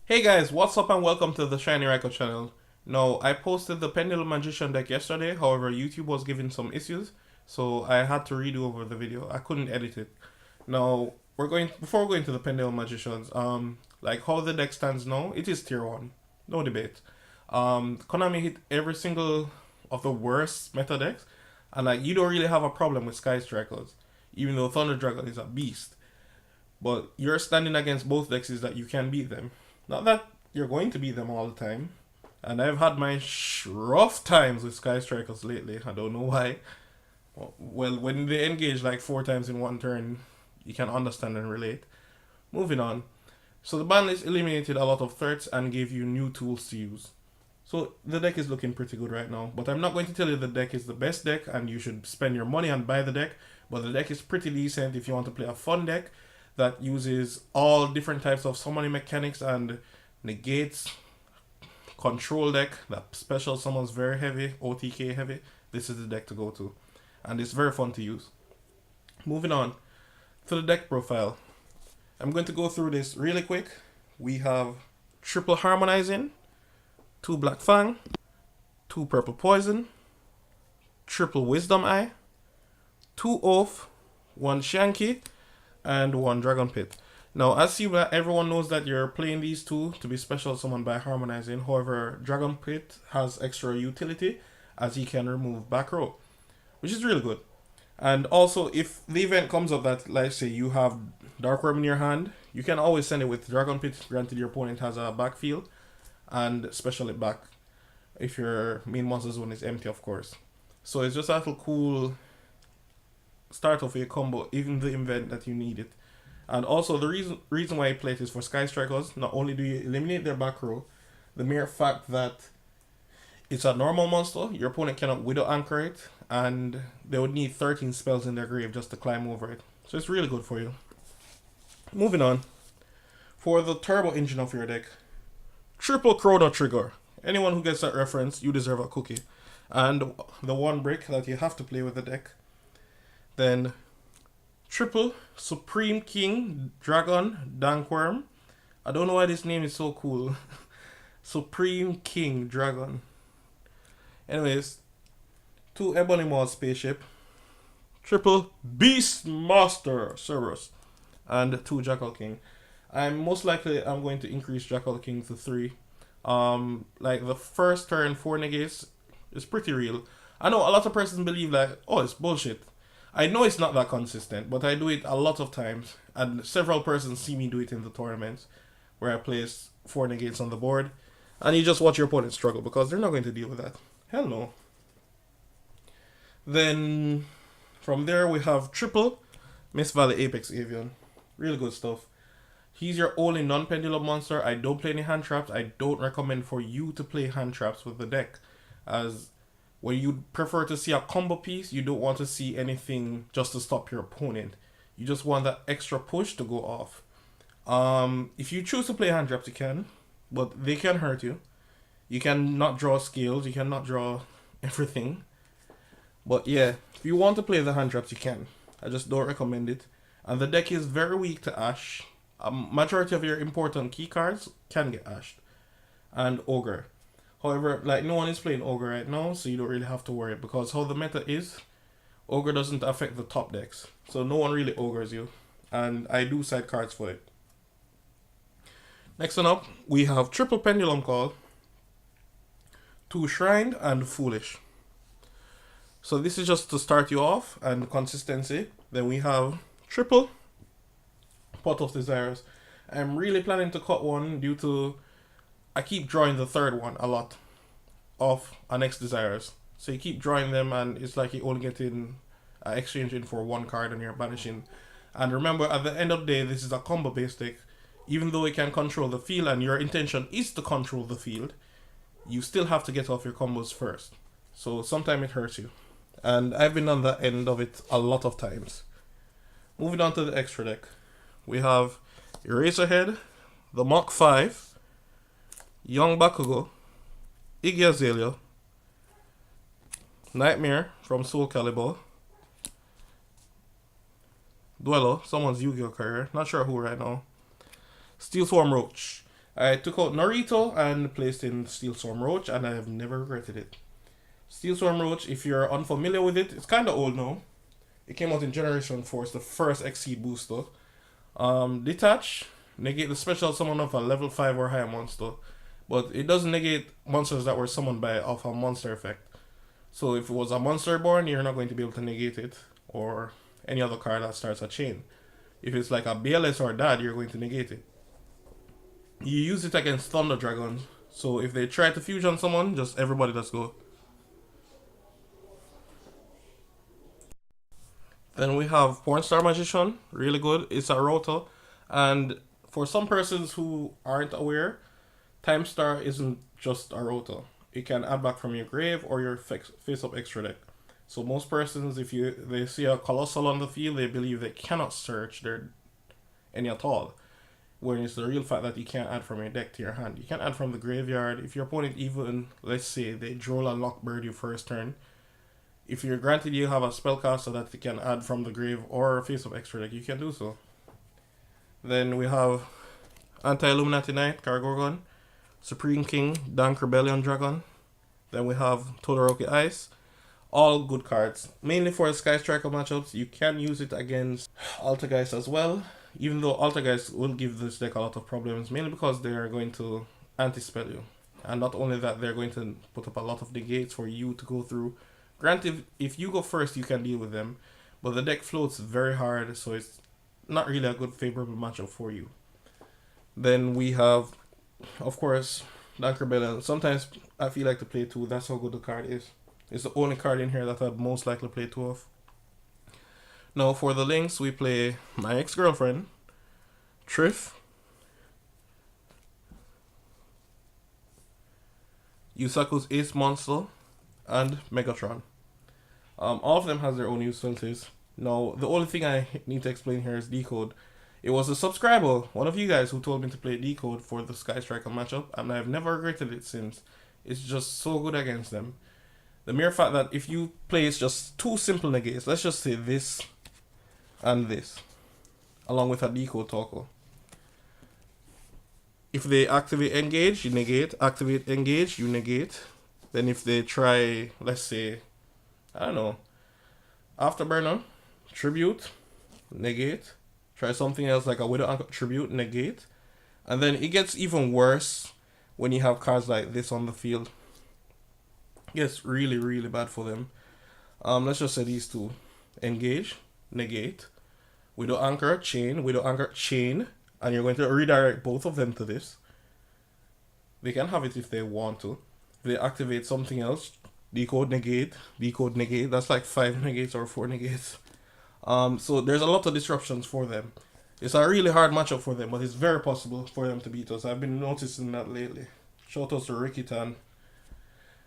Hey guys, what's up and welcome to the Shiny Raikou channel. Now, I posted the Pendulum Magician deck yesterday, however YouTube was giving some issues, so I had to redo over the video. I couldn't edit it. Now, before going to the Pendulum Magicians, like how the deck stands now, it is tier 1. No debate. Konami hit every single of the worst meta decks, and like you don't really have a problem with Sky Strikers, even though Thunder Dragon is a beast. But your standing against both decks is that you can beat them. Not that you're going to beat them all the time. And I've had my rough times with Sky Strikers lately. I don't know why. Well, when they engage like 4 times in one turn, you can understand and relate. Moving on. So the ban list eliminated a lot of threats and gave you new tools to use. So the deck is looking pretty good right now. But I'm not going to tell you the deck is the best deck and you should spend your money and buy the deck. But the deck is pretty decent if you want to play a fun deck that uses all different types of summoning mechanics and negates. Control deck that special summons very heavy, OTK heavy. This is the deck to go to. And it's very fun to use. Moving on to the deck profile. I'm going to go through this really quick. We have triple Harmonizing, 2 Black Fang, 2 Purple Poison, triple Wisdom Eye, 2 Oath, 1 Xiangke, and 1 Dragonpit. Now, as you everyone knows that you're playing these two to be special summoned by Harmonizing. However, Dragonpit has extra utility as he can remove back row, which is really good. And also, if the event comes up that, let's say, you have Darkwurm in your hand, you can always send it with Dragonpit, granted your opponent has a backfield, and special it back if your main monster zone is empty, of course. So it's just a little cool start of a combo, even the event that you need it. And also the reason why I play it is for Sky Strikers. Not only do you eliminate their back row, the mere fact that it's a normal monster, your opponent cannot Widow Anchor it, and they would need 13 spells in their grave just to climb over it. So it's really good for you. Moving on. For the turbo engine of your deck, triple Chrono Trigger. Anyone who gets that reference, you deserve a cookie. And the one brick that you have to play with the deck. Then triple Supreme King Dragon Dankwurm. I don't know why this name is so cool. Supreme King Dragon. Anyways, 2 Ebony Maw Spaceship, triple Beastmaster Cerberus, and 2 Jackal King. I'm going to increase Jackal King to 3. Like the first turn 4 negates is pretty real. I know a lot of persons believe like, oh, it's bullshit. I know it's not that consistent, but I do it a lot of times, and several persons see me do it in the tournaments, where I place 4 negates on the board, and you just watch your opponent struggle, because they're not going to deal with that. Hell no. Then, from there we have triple Mist Valley Apex Avian. Real good stuff. He's your only non-pendulum monster. I don't play any hand traps. I don't recommend for you to play hand traps with the deck, as when you prefer to see a combo piece, you don't want to see anything just to stop your opponent. You just want that extra push to go off. If you choose to play hand traps, you can, but they can hurt you. You can not draw scales, you cannot draw everything. But yeah, if you want to play the hand traps, you can. I just don't recommend it. And the deck is very weak to Ash. A majority of your important key cards can get Ashed. And Ogre. However, like no one is playing Ogre right now, so you don't really have to worry, because how the meta is, Ogre doesn't affect the top decks. So no one really Ogres you. And I do side cards for it. Next one up, we have triple Pendulum Call, 2 Shrined, and Foolish. So this is just to start you off, and consistency. Then we have triple Pot of Desires. I'm really planning to cut one due to I keep drawing the third one a lot of our next desires. So you keep drawing them and it's like you only get in exchanging for 1 card and you're banishing. And remember, at the end of the day, this is a combo based deck. Even though it can control the field and your intention is to control the field, you still have to get off your combos first. So sometimes it hurts you. And I've been on the end of it a lot of times. Moving on to the extra deck. We have Eraserhead, the Mach 5, Young Bakugo, Iggy Azalea, Knightmare from Soul Calibur, Dweller, someone's Yu-Gi-Oh career, not sure who right now, Steelswarm Roach. I took out Naruto and placed in Steelswarm Roach, and I have never regretted it. Steelswarm Roach, if you're unfamiliar with it, it's kind of old now. It came out in Generation 4, it's the first Exceed booster. Detach, negate the special summon of a level 5 or higher monster, but it doesn't negate monsters that were summoned by off a monster effect. So if it was a monster born, you're not going to be able to negate it, or any other card that starts a chain. If it's like a BLS or Dad, you're going to negate it. You use it against Thunder Dragons, so if they try to fusion someone, just everybody let's go. Then we have Timestar Magician, really good. It's a router, and for some persons who aren't aware, Timestar isn't just a router. It can add back from your grave or your face-up extra deck. So most persons, if they see a Colossal on the field, they believe they cannot search their any at all. When it's the real fact that you can't add from your deck to your hand. You can add from the graveyard. If your opponent even, let's say, they droll a Lockbird your first turn, if you're granted you have a spellcaster that you can add from the grave or face-up extra deck, you can do so. Then we have Antiluminescent Knight, Carigougon, Supreme King, Dank Rebellion Dragon. Then we have Todoroki Ice. All good cards. Mainly for Sky Striker matchups. You can use it against Altergeist as well. Even though Altergeist will give this deck a lot of problems. Mainly because they are going to anti-spell you. And not only that, they're going to put up a lot of negates for you to go through. Granted, if you go first, you can deal with them. But the deck floats very hard, so it's not really a good favorable matchup for you. Then we have, of course, Dank Rebellion. Sometimes I feel like to play 2. That's how good the card is. It's the only card in here that I'd most likely play 2 of. Now for the links, we play my ex-girlfriend, Triff, Yusaku's Ace Monster, and Megatron. All of them has their own utilities. Now, the only thing I need to explain here is Decode. It was a subscriber, one of you guys, who told me to play Decode for the Sky Striker matchup, and I've never regretted it since. It's just so good against them. The mere fact that if you place just 2 simple negates, let's just say this and this, along with a Decode Talker. If they activate Engage, you negate. Activate Engage, you negate. Then if they try, let's say, I don't know, Afterburner, Tribute, negate. Try something else like a Widow Anchor, Tribute, negate. And then it gets even worse when you have cards like this on the field. It gets really, really bad for them. Let's just say these 2. Engage, negate. Widow Anchor, chain, Widow Anchor, chain. And you're going to redirect both of them to this. They can have it if they want to. If they activate something else, decode, negate, that's like 5 negates or 4 negates. So there's a lot of disruptions for them. It's a really hard matchup for them, but it's very possible for them to beat us. I've been noticing that lately. Shout out to Ricky Tan.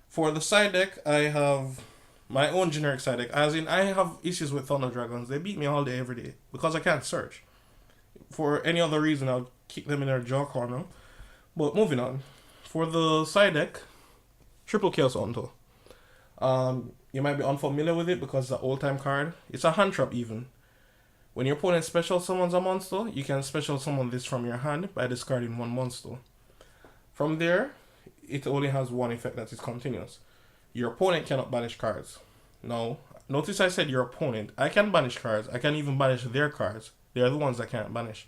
For the side deck, I have my own generic side deck. As in, I have issues with Thunder Dragons. They beat me all day, every day, because I can't search. For any other reason, I'll kick them in their jaw corner. But moving on. For the side deck, Triple Chaos Onto. You might be unfamiliar with it because it's an old time card. It's a hand trap even. When your opponent special summons a monster, you can special summon this from your hand by discarding 1 monster. From there, it only has 1 effect that is continuous. Your opponent cannot banish cards. Now, notice I said your opponent. I can banish cards. I can even banish their cards. They are the ones that can't banish.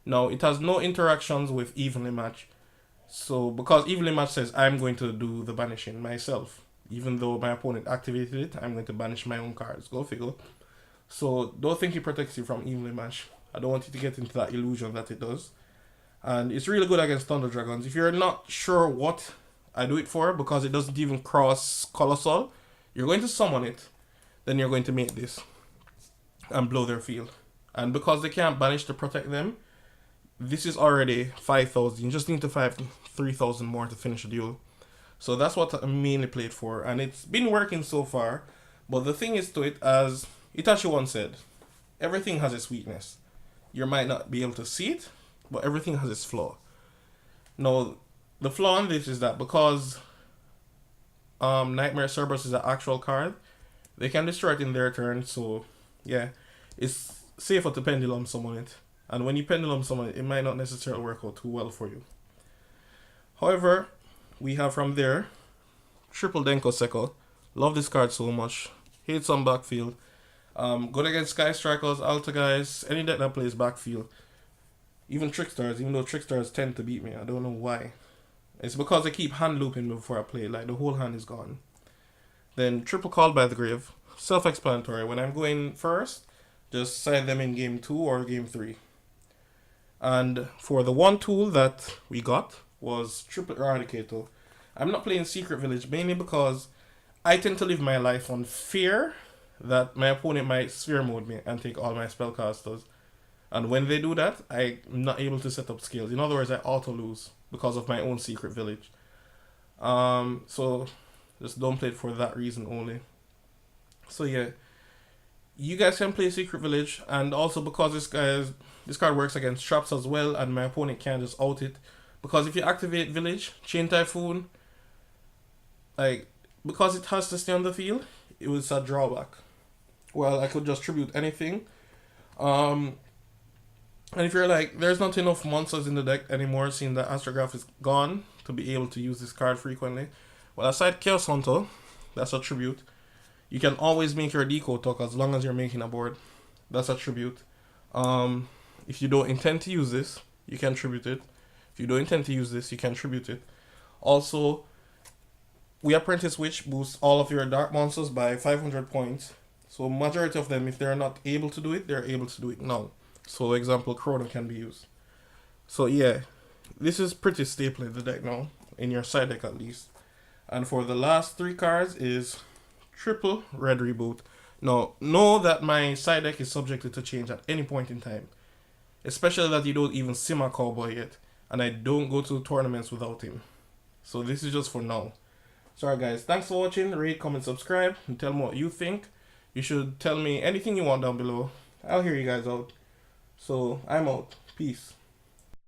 Now, it has no interactions with Evenly Match. So, because Evenly Match says I'm going to do the banishing myself. Even though my opponent activated it, I'm going to banish my own cards. Go figure. So, don't think it protects you from Evenly Match. I don't want you to get into that illusion that it does. And it's really good against Thunder Dragons. If you're not sure what I do it for, because it doesn't even cross Colossal, you're going to summon it. Then you're going to make this. And blow their field. And because they can't banish to protect them, this is already 5,000. You just need to 3,000 more to finish the duel. So that's what I mainly played for. And it's been working so far. But the thing is to it, as Itachi once said, everything has its weakness. You might not be able to see it, but everything has its flaw. Now, the flaw in this is that because Nightmare Cerberus is an actual card, they can destroy it in their turn. So, yeah, it's safer to pendulum summon it. And when you pendulum summon it, it might not necessarily work out too well for you. However, we have from there triple Denko. Love this card so much. Hate some backfield. Good against Sky Strikers, Alta guys, any deck that plays backfield. Even Trickstars, even though Trickstars tend to beat me. I don't know why. It's because I keep hand looping before I play. Like, the whole hand is gone. Then triple Called by the Grave. Self-explanatory. When I'm going first, just side them in game 2 or game 3. And for the one tool that we got was triple Eradicator. I'm not playing Secret Village mainly because I tend to live my life on fear that my opponent might sphere mode me and take all my spellcasters. And when they do that, I'm not able to set up skills. In other words, I auto lose because of my own Secret Village. So just don't play it for that reason only. So yeah, you guys can play Secret Village, and also because this card works against traps as well, and my opponent can't just out it. Because if you activate Village, Chain Typhoon, like, because it has to stay on the field, it was a drawback. Well, I could just tribute anything. And if you're like, there's not enough monsters in the deck anymore, seeing that Astrograph is gone, to be able to use this card frequently. Well, aside Chaos Hunter, that's a tribute. You can always make your Decode Talker as long as you're making a board. That's a tribute. If you don't intend to use this, you can tribute it. If you don't intend to use this, you can tribute it. Also, Wee Apprentice Witch boosts all of your dark monsters by 500 points. So majority of them, if they're not able to do it, they're able to do it now. So example, Chrono can be used. So yeah, this is pretty staple in the deck now, in your side deck at least. And for the last 3 cards is triple Red Reboot. Now, know that my side deck is subjected to change at any point in time. Especially that you don't even see my Cowboy yet. And I don't go to tournaments without him. So this is just for now. Sorry guys, thanks for watching. Rate, comment, subscribe, and tell me what you think. You should tell me anything you want down below. I'll hear you guys out. So, I'm out. Peace.